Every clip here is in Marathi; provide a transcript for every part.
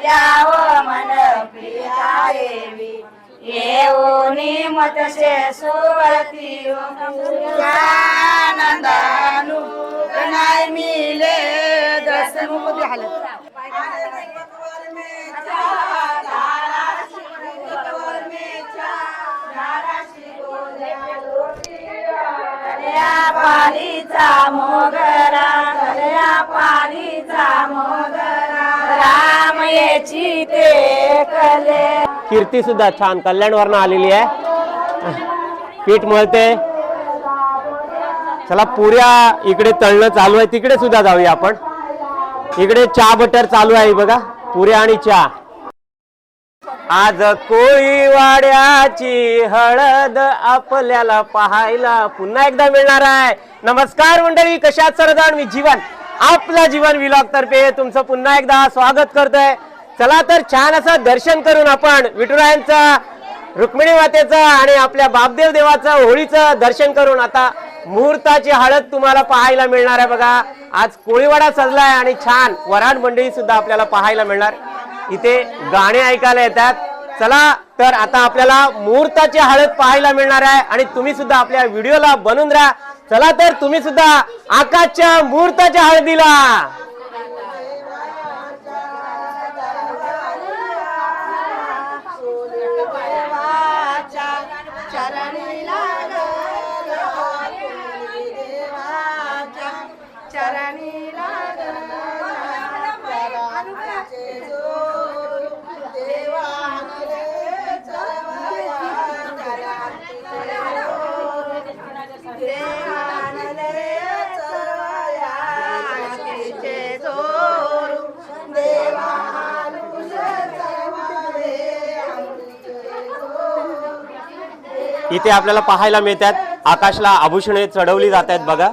याव मन प्रियादेवी येऊनी मतसे सुवती आनंदानु नाही मिले दसमुख हालत पालीचा मोगरा पालीचा मोगरा राम याची ते कले. कीर्ती सुद्धा छान कल्याणवरनं आलेली आहे, पीठ मळते. चला पुऱ्या इकडे तळणं चालू आहे, तिकडे सुद्धा जाऊया आपण. इकडे चहा बटर चालू आहे बघा, पुऱ्या आणि चहा. आज कोळीवाड्याची हळद आपल्याला पाहायला पुन्हा एकदा मिळणार आहे. नमस्कार मंडळी, कशात सर्वजण? मी जीवन, आपला जीवन व्लॉग तर्फे तुमचं पुन्हा एकदा स्वागत करतोय. चला तर छान असं दर्शन करून आपण विठुरायांचा, रुक्मिणी मातेचं आणि आपल्या बापदेव देवाचं होळीचं दर्शन करून आता मुहूर्ताची हळद तुम्हाला पाहायला मिळणार आहे बघा. आज कोळीवाडा सजलाय आणि छान वराड मंडळी सुद्धा आपल्याला पाहायला मिळणार. इथे गाणे ऐकायला येतात. चला तर आता आपल्याला मुहूर्ताची हळद पाहायला मिळणार आहे आणि तुम्ही सुद्धा आपल्या व्हिडिओला बनवून राहा. चला तर तुम्ही सुद्धा आकाशच्या मुहूर्ताच्या हळदीला. इथे आपल्याला पाहायला मिळतात आकाशला आभूषणे चढवली जात आहेत बघा.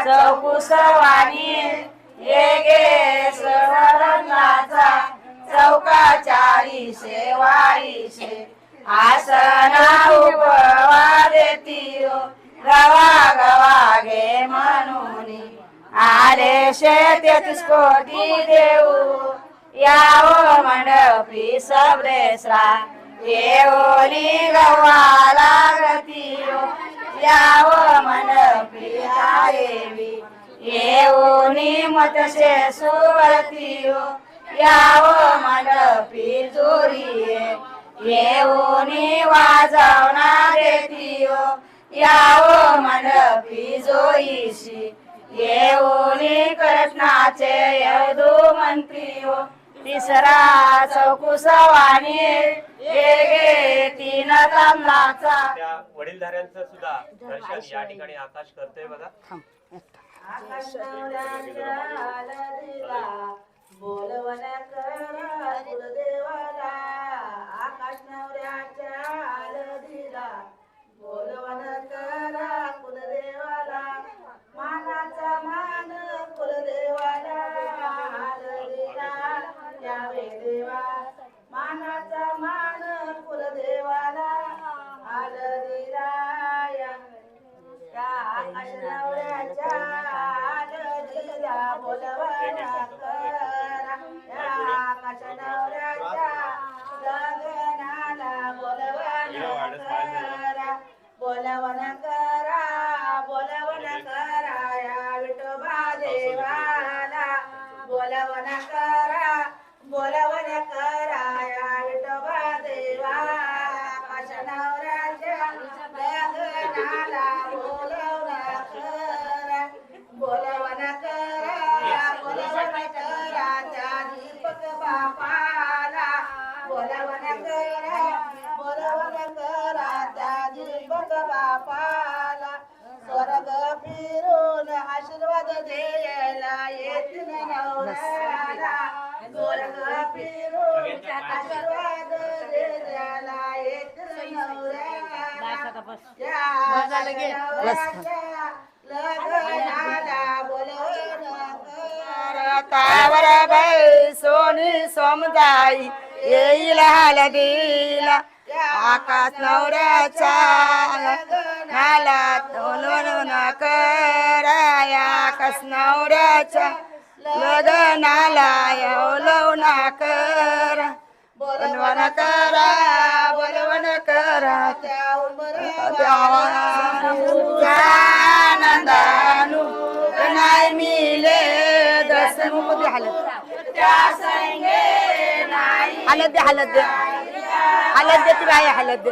चौकुसवानी ये गे सवरणाचा चौकाचारी सेवाईशे आसना उपवा देती गवा गवा गे म्हणून आले 33 कोटी देऊ याव मंडपी सबरेसरा येऊनी गवाला गती याव मंडपी देवी येऊनी मतसे सुवती याव मंडपी जोरी येऊनी वाजवना देती याव मंडपी जोईशी येऊनी कृष्णाचे यदू मंत्री तिसरा चौकुसवानी गे 3 कमलाचा. वडीलधाऱ्यांचं सुद्धा दर्शन या ठिकाणी आकाश करतोय बघा. आकाश नवऱ्याच्या हळदीला बोलवण करा कुलदेवाला. आकाश नवऱ्याच्या हळदीला बोलवण करा कुलदेवाला. मानाचा मान कुलदेवाला हळदीला यावे देवा. मानाचा मान कुलदेवाला हळदीला या. आकाश नवऱ्याच्या हळदीला बोलवण करा. आकाश नवऱ्याच्या लग्नाला बोलवण करा. बोलवण करा बोलवण करा या विठोबा देवाला. बोलवण करा बोलवण करा या विठोबा देवा. आकाश नवऱ्याच्या लग्नाला बोलवण करा. बोलवण करा बोलवण करा त्या दीपक बापाला. बोलवण करा फिरून आशीर्वाद द्यायला येतील नवऱ्याला गोरग फिरून आशीर्वाद द्यायला येतील नवऱ्याला लग्नाला बोलवून तावर बाई सोनी समजाई येईल हलदीला आकाश नवऱ्याचा नाला तोलून कराया आकाश नवऱ्याच्या लग्नाला येऊन कर बोलवण करा बोलवण करा आनंदानु नाही मिले दसमुख हालत हालत दे हालत दे हालत दे ती बाई हालत दे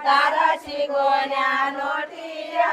दादाशी गोण्या लोटिया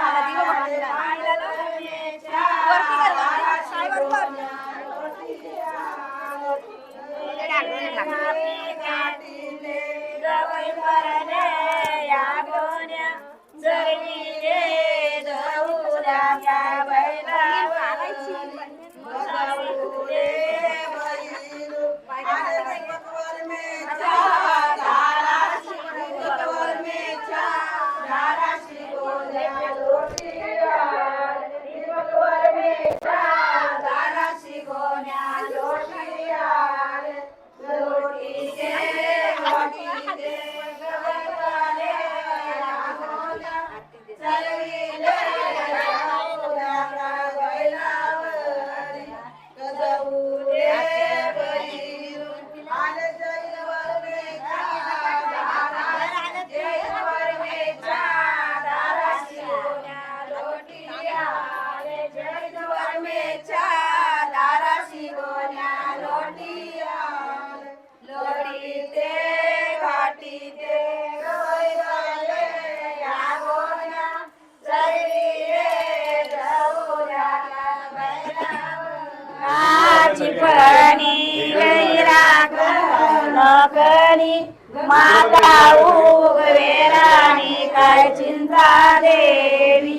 माता उगवेराणी काय चिंता देवी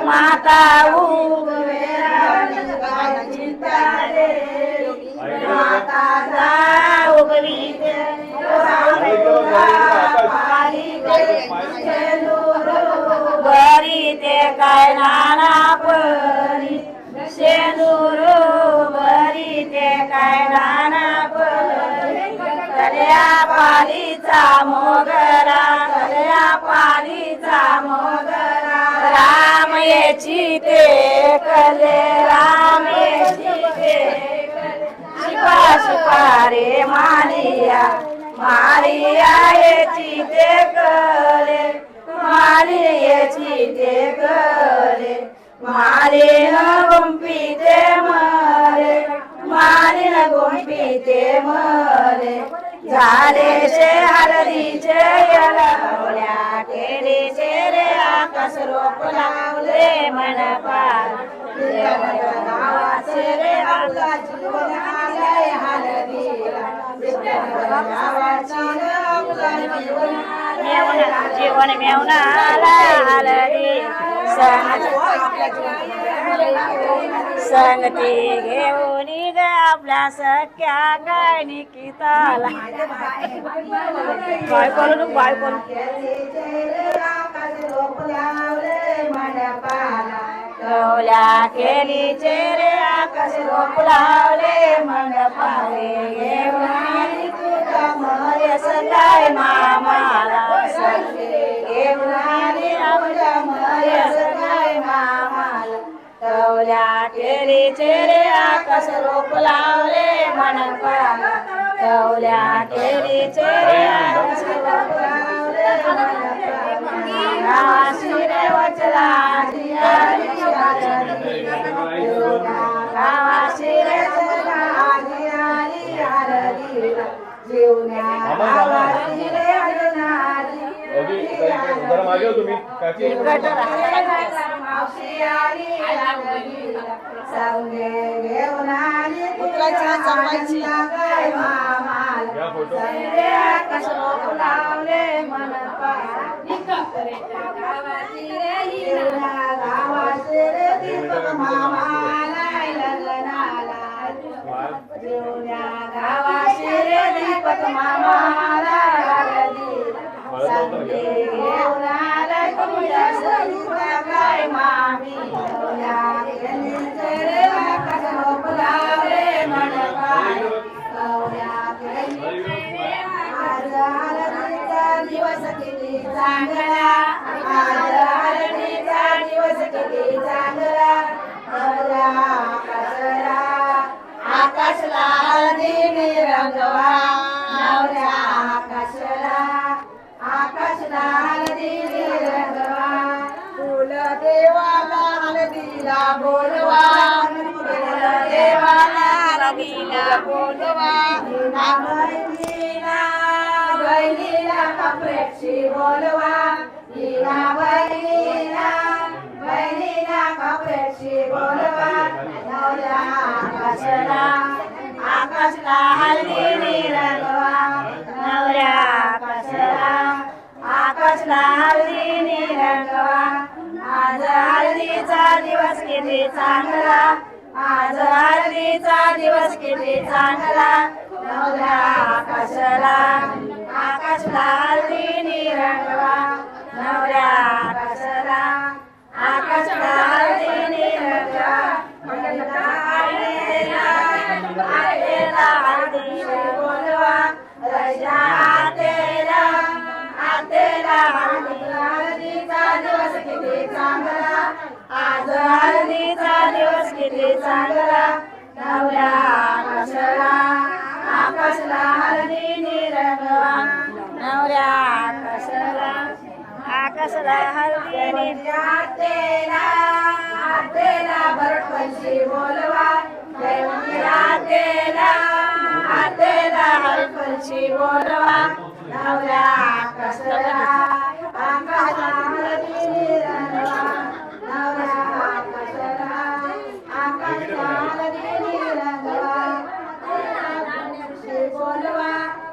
माता उगवेराणी काय चिंता देवी माता उगवीते बरी ते काय नाना परी शेंदूर बरी ते काय नाना परी कल्या पालीचा मोगरा कल्या पालीचा मोगरा राम येची ते कले राम येची ते शिपा शिपा रे मारिया मारिया येची ते कले मारियाची ते कले मारीन गुंपी ते मरे मारीन गुंपी ते मरे झाले शे हळदीचे येळवल्या केळीचे रे आकाश रोप लावले मनपाल गावाचे रे आपला जीवन आलाय हळदीला जीवन मेवून आलाय हळदी संगती घेऊन ग आपल्या सख्या काय निकिताला काय करू काय करू कवल्या केलीचे रे आकाश रोप लावले मंडपाले घेऊन तुझा मयस काय मामाला घेऊन आमच्या मयस काय मामाला कवल्या केलीचे रे आकाश रोप लावले मंडपाला कवल्या केलीचे रे आकाश रोप लावले गावाशी रे वचला आधी आली हळदी गावाशी रे वचला आधी आली हळदी जीवना गावाशी रे वचला मावशी आली हळदी संगे घेऊन आली चपायची काय मामाला संगे आकाश लावले मन गावाची रे दीपक मामाला लग्नाला जीवना गावाची रे दीपक मामाला संगे घेऊन आला तुझ्या सरीचा काय मामी रे आकाश लावले मन आज हळदीचा दिवस किती चांगला आज हळदीचा दिवस किती चांगला नवरा आकाशला आकाशला हळदीने रंगवा नवऱ्या आकाशला आकाशला हळदीने रंगवा फुल देवाला हळदीला बोलवा फुल देवाला हळदीला बोलवा बहिणीला कपड्याची बोलवा बहिणीला कपड्याची बोलवा नवऱ्या आकाशला आकाशला हळदीने रंगवा नवऱ्या आकाशला हळदीने रंगवा आज हळदीचा दिवस किती चांगला आज हळदीचा दिवस किती चांगला नवऱ्या आकाशला हळदीने रंगवा नवऱ्या आकाशला हळदीने रंगवा आतेला हळदीने बोलवा रजा आतेला हळदीचा दिवस किती चांगला आज हळदीचा दिवस किती चांगला नवऱ्या आकाशला हळदीने रंगवा नवऱ्या आकाशला हळदीने आतेला भरतपंची बोलवा आतेला भरतपंची बोलवा नवऱ्या आकाशला हळदीने रंगवा नवऱ्या आकाशला हळदीने रंगवा बोलवा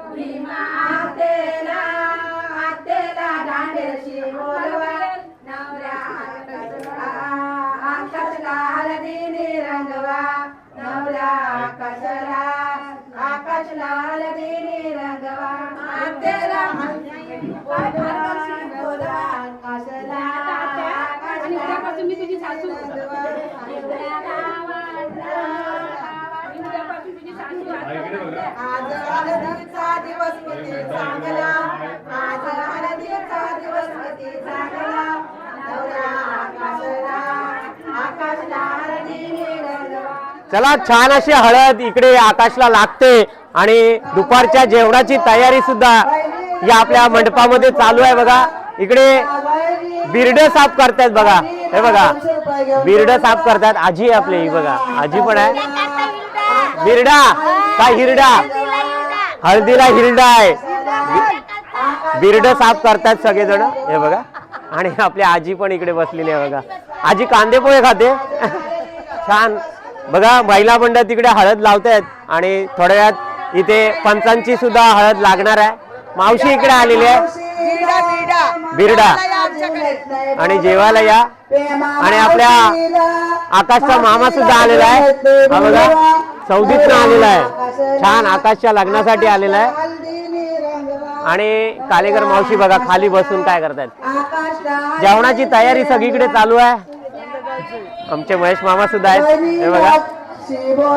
भीमा आतेला दांडेशी बोलवा नवऱ्या आकाशला हळदीने रंगवा नवऱ्या आकाशला हळदीने रंगवा आतेला बोलवा आकाशला मी तुझी सासू आज हळदीचा दिवस किती चांगला आज हळदीचा दिवस किती चांगला नवऱ्या आकाशला हळदीने रंगवा चला छान अशी हळद इकडे आकाशला लागते आणि दुपारच्या जेवणाची तयारी सुद्धा या आपल्या मंडपामध्ये चालू आहे बघा इकडे बिर्ड साफ करतात बघा हे बघा बिर्ड साफ करतात आजी आपली ही बघा आजी पण आहे बिर्डा काय हिरडा हळदीला हिरडा आहे बिर्ड साफ करतात सगळेजण हे बघा आणि आपली आजी पण इकडे बसलेली आहे बघा आजी कांदे पोहे खाते छान बघा महिला मंडळ तिकडे हळद लावतायत आणि थोड्या वेळात इथे पंचांची सुद्धा हळद लागणार आहे मावशी इकडे आलेली आहे बिर्डा आणि जेवायला या आणि आपल्या आकाशचा मामा सुद्धा आलेला आहे हा बघा सौदीतनं आलेला आहे छान आकाशच्या लग्नासाठी आलेला आहे आणि कालेकर मावशी बघा खाली बसून काय करतात जेवणाची तयारी सगळीकडे चालू आहे आमचे महेश मामा सुद्धा आहेत हे बघा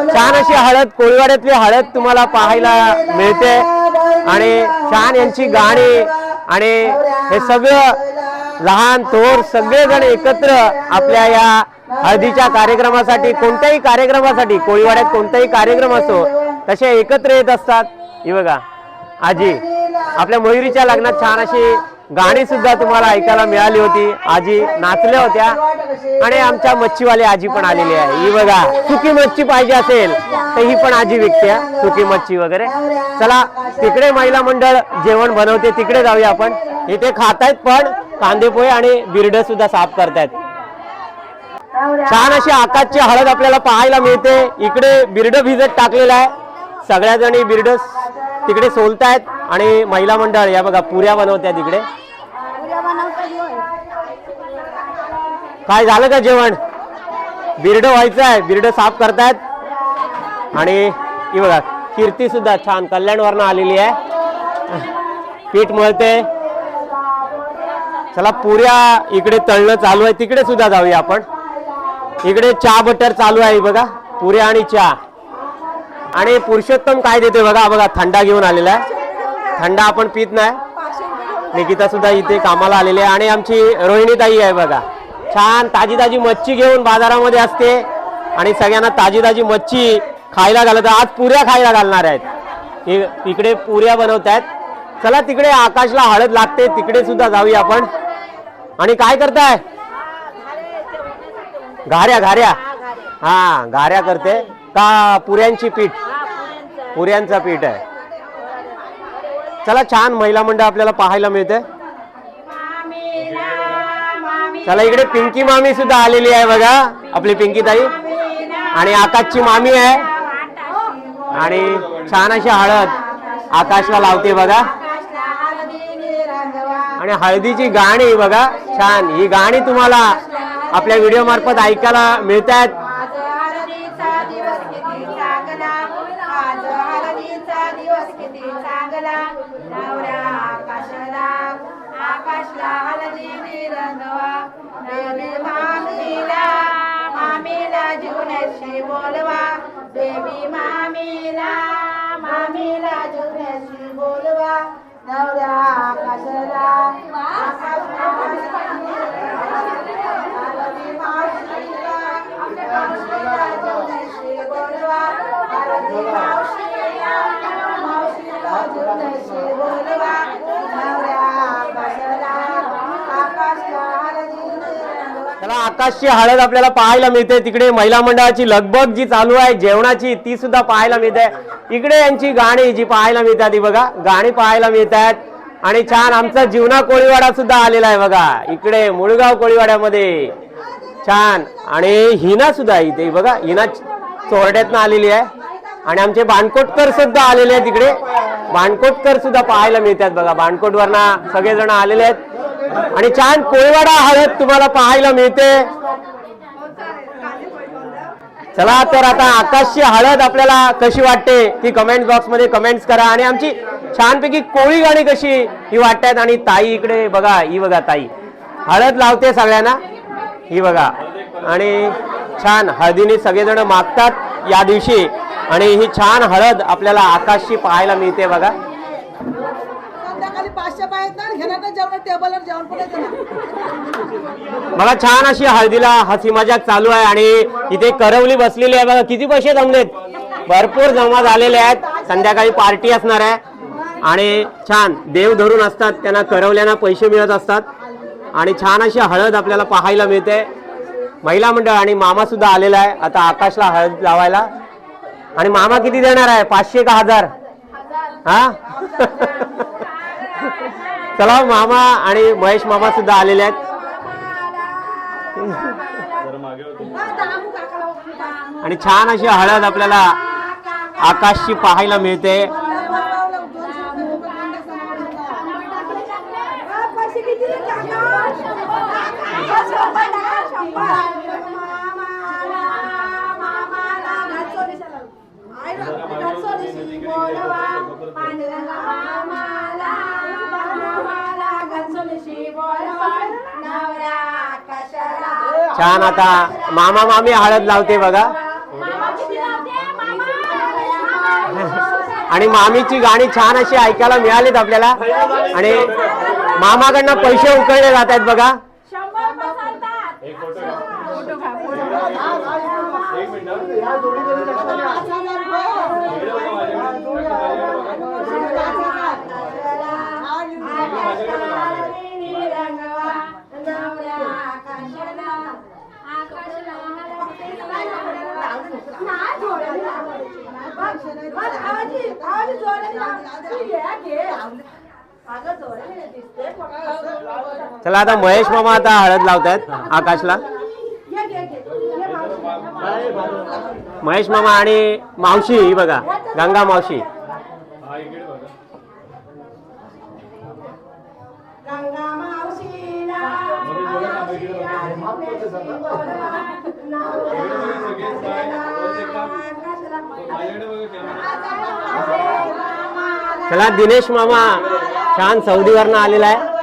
छान अशी हळद कोळीवाड्यातली हळद तुम्हाला पाहायला मिळते आणि छान यांची गाणी आणि हे सगळं लहान थोर सगळेजण एकत्र आपल्या या हळदीच्या कार्यक्रमासाठी कोणत्याही कार्यक्रमासाठी कोळीवाड्यात कोणताही कार्यक्रम असो तसे एकत्र येत असतात ही बघा आजी आपल्या मयुरीच्या लग्नात छान अशी गाणी सुद्धा तुम्हाला ऐकायला मिळाली होती. आजी नाचल्या होत्या आणि आमच्या मच्छीवाली आजी पण आलेली आहे. ही बघा, सुकी मच्छी पाहिजे असेल तर ही पण आजी विकते, सुकी मच्छी वगैरे. चला तिकडे महिला मंडळ जेवण बनवते, तिकडे जाऊया आपण. इथे खातायत पण कांदे पोहे आणि बिर्ड सुद्धा साफ करतायत. छान अशी आकाशची हळद आपल्याला पाहायला मिळते. इकडे बिर्ड भिजत टाकलेला आहे, सगळ्या जणी बिर्ड तिकडे सोलतायत आणि महिला मंडळ या बघा पुऱ्या बनवतात तिकडे. काय झालं का जेवण? बिर्ड व्हायचं आहे, बिर्ड साफ करतायत. आणि ही बघा कीर्ती सुद्धा छान कल्याणवरनं आलेली आहे, पीठ मळते. चला पुऱ्या इकडे तळणं चालू आहे, तिकडे सुद्धा जाऊया आपण. इकडे चहा बटर चालू आहे बघा, पुऱ्या आणि चहा. आणि पुरुषोत्तम काय देते बघा, बघा थंडा घेऊन आलेला आहे. थंडा आपण पित नाही. निकिता सुद्धा इथे कामाला आलेली आहे. आणि आमची रोहिणी ताई आहे बघा, छान ताजी ताजी मच्छी घेऊन बाजारामध्ये असते आणि सगळ्यांना ताजी ताजी मच्छी खायला घालत. आज पुऱ्या खायला घालणार आहेत. इकडे पुऱ्या बनवत आहेत. चला तिकडे आकाशला हळद लागते, तिकडे सुद्धा जाऊया आपण. आणि काय करताय? घाऱ्या घाऱ्या, हा घाऱ्या करते का? पुऱ्यांची पीठ, पुऱ्यांचा पीठ आहे. चला छान महिला मंडळ आपल्याला पाहायला मिळते. चला इकडे पिंकी मामी सुद्धा आलेली आहे बघा, आपली पिंकी ताई. आणि आकाशची मामी आहे आणि छान अशी हळद आकाशला लावते बघा. आणि हळदीची गाणी बघा छान, ही गाणी तुम्हाला आपल्या व्हिडिओ मार्फत ऐकायला मिळतात. बोलवा बेबी मामीला, मामीला जुन्याशी बोलवा. नवऱ्या आकाशला बोलवा, बोलवा. नवऱ्या आकाशला, आकाशला चला आकाशची हळद आपल्याला पाहायला मिळते. तिकडे महिला मंडळाची लगबग जी चालू आहे जेवणाची ती सुद्धा पाहायला मिळते. इकडे यांची गाणी जी पाहायला मिळतात ती बघा, गाणी पाहायला मिळतात. आणि छान आमचा जीवना कोळीवाडा सुद्धा आलेला आहे बघा, इकडे मुळगाव कोळीवाड्यामध्ये छान. आणि हिना सुद्धा इथे बघा, हिना चोरड्यातनं आलेली आहे. आणि आमचे बाणकोटकर सुद्धा आलेले आहेत. तिकडे बाणकोटकर सुद्धा पाहायला मिळतात बघा, बाणकोटवरनं सगळेजण आलेले आहेत. आणि छान कोळीवाडा हळद तुम्हाला पाहायला मिळते. चला तर आता आकाशची हळद आपल्याला कशी वाटते ती कमेंट बॉक्स मध्ये कमेंट्स करा. आणि आमची छानपैकी कोळी गाणी कशी ही वाटतात. आणि ताई इकडे बघा, ही बघा ताई हळद लावते सगळ्यांना, ही बघा. आणि छान हळदीने सगळेजण मागतात या दिवशी. आणि ही छान हळद आपल्याला आकाशची पाहायला मिळते बघा. बघा छान अशी हळदीला हसी मजाक चालू आहे. आणि इथे करवली बसलेली आहे बघा, किती पैसे जमलेत, भरपूर जमा झालेले आहेत. संध्याकाळी पार्टी असणार आहे. आणि छान देव धरून असतात, त्यांना करवल्यांना पैसे मिळत असतात. आणि छान अशी हळद आपल्याला पाहायला मिळते. महिला मंडळ आणि मामा सुद्धा आलेला आहे आता आकाशला हळद लावायला. आणि मामा किती देणार आहे, 500 का 1000? हा चला मामा आणि महेश मामा सुद्धा आलेले आहेत. आणि छान अशी हळद आपल्याला आकाशची पाहायला मिळते. छान आता मामा मामी हळद लावते बघा. आणि मामीची गाणी छान अशी ऐकायला मिळालीत आपल्याला. आणि मामाकडनं पैसे उकळले जात आहेत बघा. चला आता महेश मामा आता हळद लावतायत आकाशला. महेश मामा आणि मावशी ही बघा गंगा मावशी. गंगा मावशीला चला दिनेश मामा छान सौदीवरनं आलेला आहे.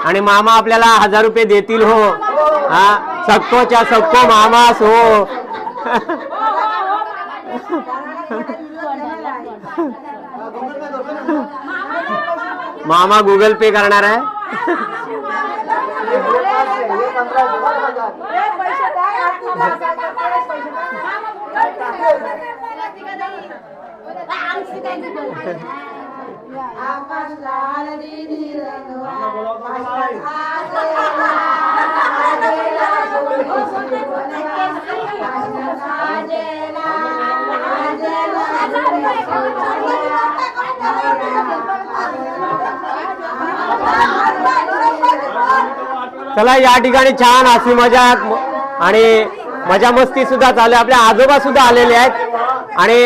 आणि मामा आपल्याला 1000 रुपये देतील हो. हा सक्कोच्या सक्को मामास हो. मामा गुगल पे करणार आहे. चला या ठिकाणी छान हसी मजाक आणि मजा मस्ती सुद्धा चालू आहे. आपले आजोबा सुद्धा आलेले आहेत आणि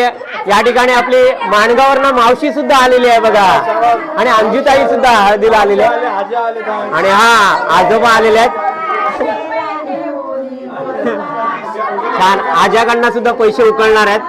या ठिकाणी आपली माणगावरनं मावशी सुद्धा आलेली आहे बघा आणि अंजुताई सुद्धा हळदीला आलेली आहे आणि हा आजोबा आलेले आहेत. छान आज्याकडनं सुद्धा पैसे उकळणार आहेत.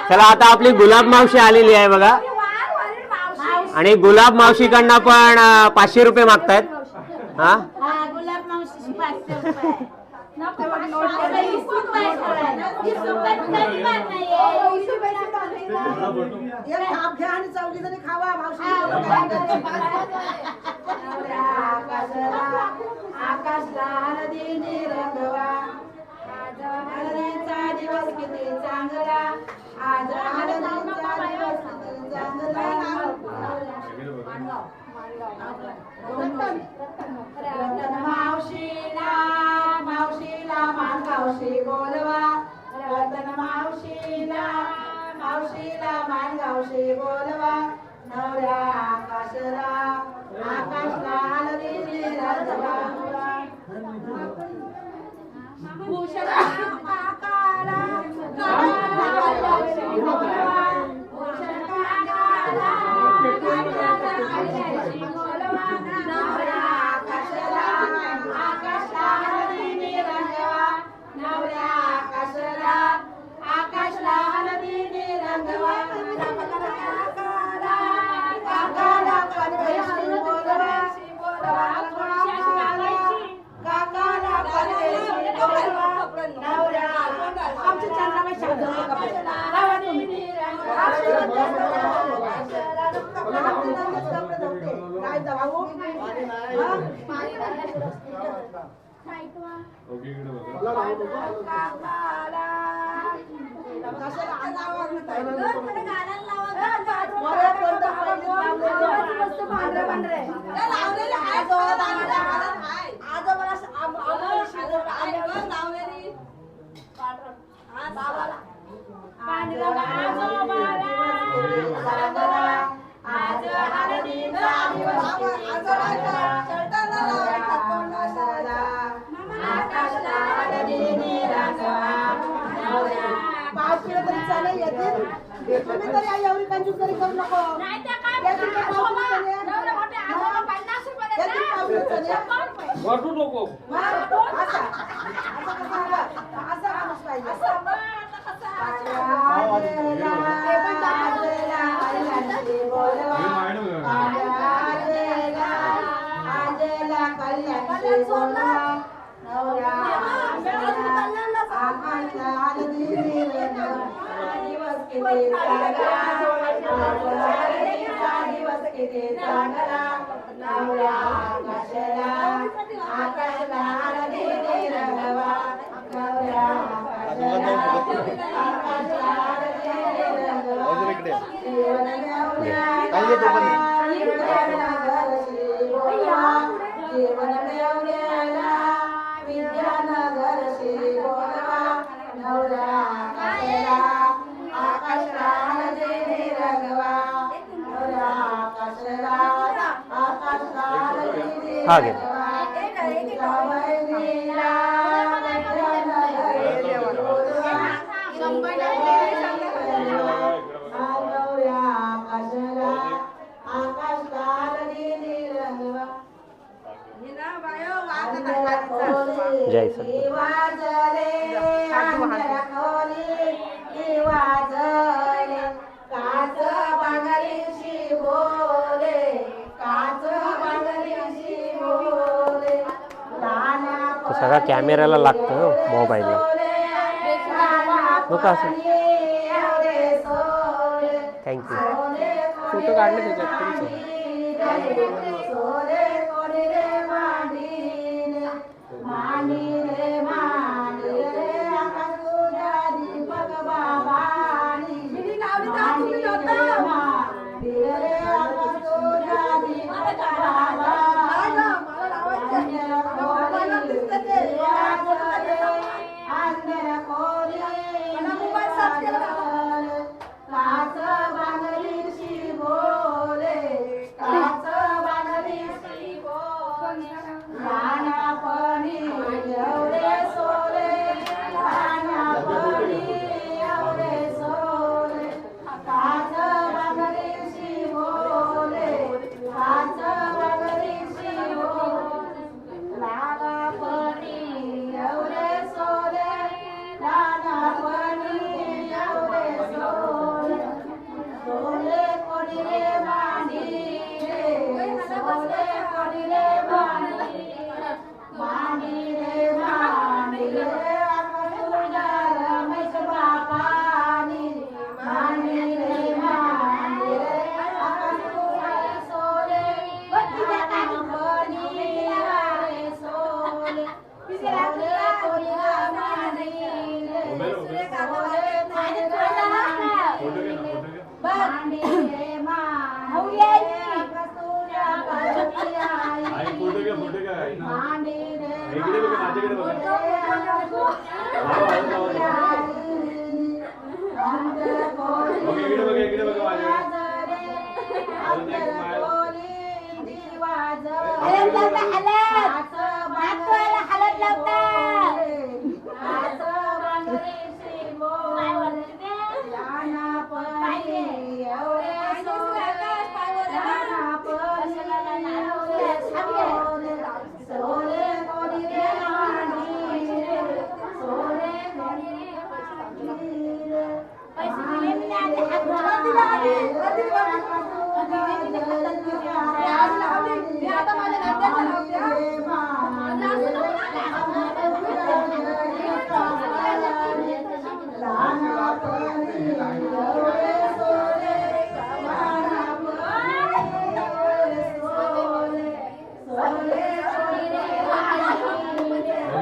चला आता आपली गुलाब मावशी आलेली आहे बघा आणि गुलाब मावशीकडनं पण 500 रुपये मागतायत. हा गुलाब मावशी 500 रुपये. दिवस किती चांगला आज मावशीला मावशीला मानगावशी बोलवा. रतन मावशीला मावशीला मानगावशी बोलवा. नवऱ्या आकाशला आकाशला हलदी रंगवा. भूषण काकाला काकाशी बोलवा. भूषण काकाला काकाशी बोलवा. नवऱ्या आकाशला आकाशला हलदी रंगवा. नवऱ्या आकाशला आकाशला हलदी रंगवा. काकाला परदेशी बोलवा. काकाला परदेशी बोलवा. नवऱ्या आमची चंद्राबाई तुम्ही तरी आई एवढी कंजूस तरी करू नको. नाही त्या काय याची काय पावती चणे? एवढे मोठे आजोबा 50 रुपये याची देतात. पावती चणे? वाटू नको. मग असा कसा हवा? असा माणूस पाहिजे. असं मग आता कसं? आजला कल्याणाची बोलवा. आजला कल्याणाची बोलवा. नवरा आकाशला आरती निर्णय. दिवस किती चांगला. दिवस किती चांगला. नवरा आकाशला आरती निर्णवा. नवरा आकाशला आरती निर्णवा. जीवन मिळवण्याला विद्यानगर श्री बोलवा. नवरा आकाशला आकाशला रंगवा. नवरा आकाशला आकाशला हा घे. जय सद्गुरू. काच बांगरीशी बोले. काच बांगरीशी बोले. तो सगळा कॅमेऱ्याला लागतं मोबाईलला. नको असं. थँक्यू. फोटो काढले त्याच्यात तुमचे. काच बांगरीशी बोले. काच बांगरीशी बोले. लहानपणी एवढे सोले. लहानपणी एवढे सोले. काच बांगरीशी बोले. काच बांगरीशी बोले. लहानपणी एवढे सोले. लहानपणी एवढे सोले. सोले कोणी रे मांडी रे. सोले कोणी रे मांडी. मांडी रे मांडी रे. तुझ्या रमेश बापानी. मांडी रे मांडी रे. तुझ्या सोले. लहानपणी एवढे सोले. सोले कोणी रे मांडी रे. सोले कोणी रे मांडी रे. मांडी रे मांडी रे. तुझ्या कळती आई. फोटो घ्या. मांडी रे इकडे बघा, माझ्याकडे बघा.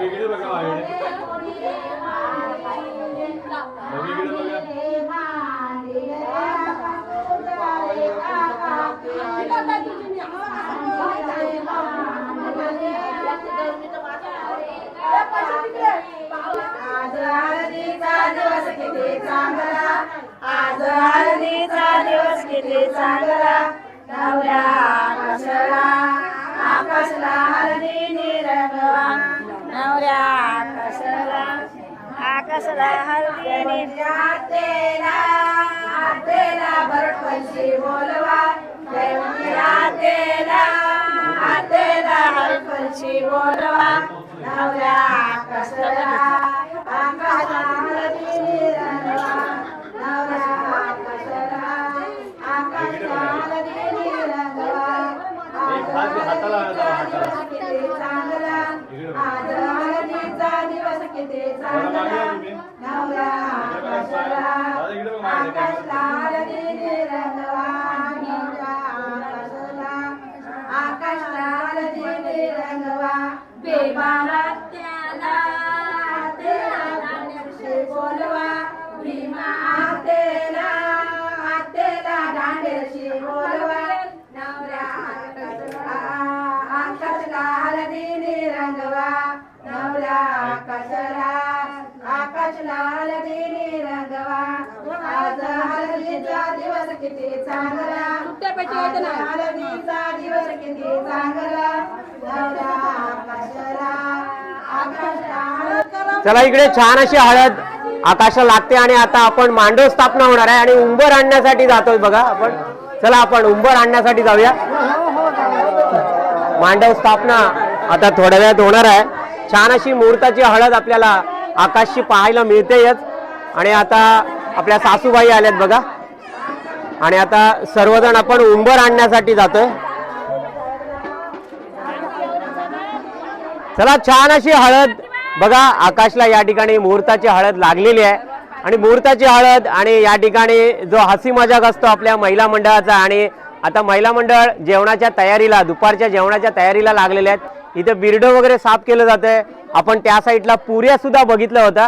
इकडे बघा आज हळदीचा दिवस किती चांगला. नवऱ्या आकाशला हळदीने रंगवा. नवऱ्या आकाशला हळदीने आतेला भरतवंशी बोलवा जयवंती आतेला भरतवंशी बोलवा नवऱ्या कसरा आकाशा हळदी रंगवा नवऱ्या कसरा आकाशा हळदी रंगवा किती चांगला आज हळदीचा दिवस किती चांगला नवऱ्या कसरा आकाशला हळदी रंगवा नवऱ्या कसरा आकाशला हळदी रंगवा बेबारात्याला बोलवा भीमा आतेला दांडेशी बोलवा नवऱ्या आकाशला हळदीने रंगवा नवऱ्या आकाशला हळदीने रंगवा आज हळदीचा दिवस किती चांगला हळदीचा दिवस किती चांगला नवऱ्या चला इकडे छान अशी हळद आकाशाला लागते आणि आता आपण मांडव स्थापना होणार आहे आणि उंबर आणण्यासाठी जातोय बघा आपण. चला आपण उंबर आणण्यासाठी जाऊया. मांडव स्थापना आता थोड्या वेळात होणार आहे. छान अशी मुहूर्ताची हळद आपल्याला आकाशची पाहायला मिळतेच आणि आता आपल्या सासूबाई आल्यात बघा आणि आता सर्वजण आपण उंबर आणण्यासाठी जातोय. चला छान अशी हळद बघा आकाशला या ठिकाणी मुहूर्ताची हळद लागलेली आहे आणि मुहूर्ताची हळद आणि या ठिकाणी जो हसी मजाक असतो आपल्या महिला मंडळाचा आणि आता महिला मंडळ जेवणाच्या तयारीला दुपारच्या जेवणाच्या तयारीला लागलेले आहेत. इथे बिर्ड वगैरे साफ केलं जात आहे. आपण त्या साईडला पुऱ्या सुद्धा बघितलं होता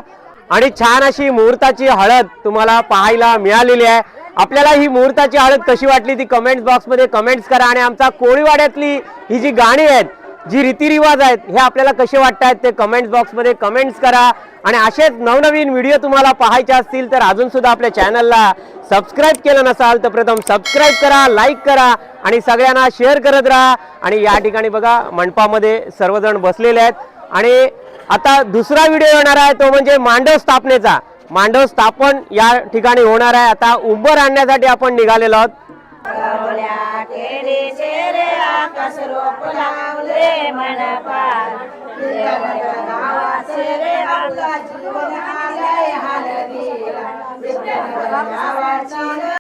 आणि छान अशी मुहूर्ताची हळद तुम्हाला पाहायला मिळालेली आहे. आपल्याला ही मुहूर्ताची हळद कशी वाटली ती कमेंट्स बॉक्समध्ये कमेंट्स करा आणि आमचा कोळीवाड्यातली ही जी गाणी आहेत जी रीतिरिवाज आहेत हे आपल्याला कसे वाटतात ते कमेंट्स बॉक्समध्ये कमेंट्स करा आणि असेच नवनवीन व्हिडिओ तुम्हाला पाहायचे असतील तर अजून सुद्धा आपल्या चॅनलला सबस्क्राईब केलं नसाल तर प्रथम सबस्क्राईब करा, लाईक करा आणि सगळ्यांना शेअर करत राहा. आणि या ठिकाणी बघा मंडपामध्ये सर्वजण बसलेले आहेत आणि आता दुसरा व्हिडिओ येणार आहे तो म्हणजे मांडव स्थापनेचा. मांडव स्थापन या ठिकाणी होणार आहे. आता उंबर आणण्यासाठी आपण निघालेलो आहोत. आकाश रोप लावले मनपाल गावाचे रे आपला जीवन आलाय हळदीला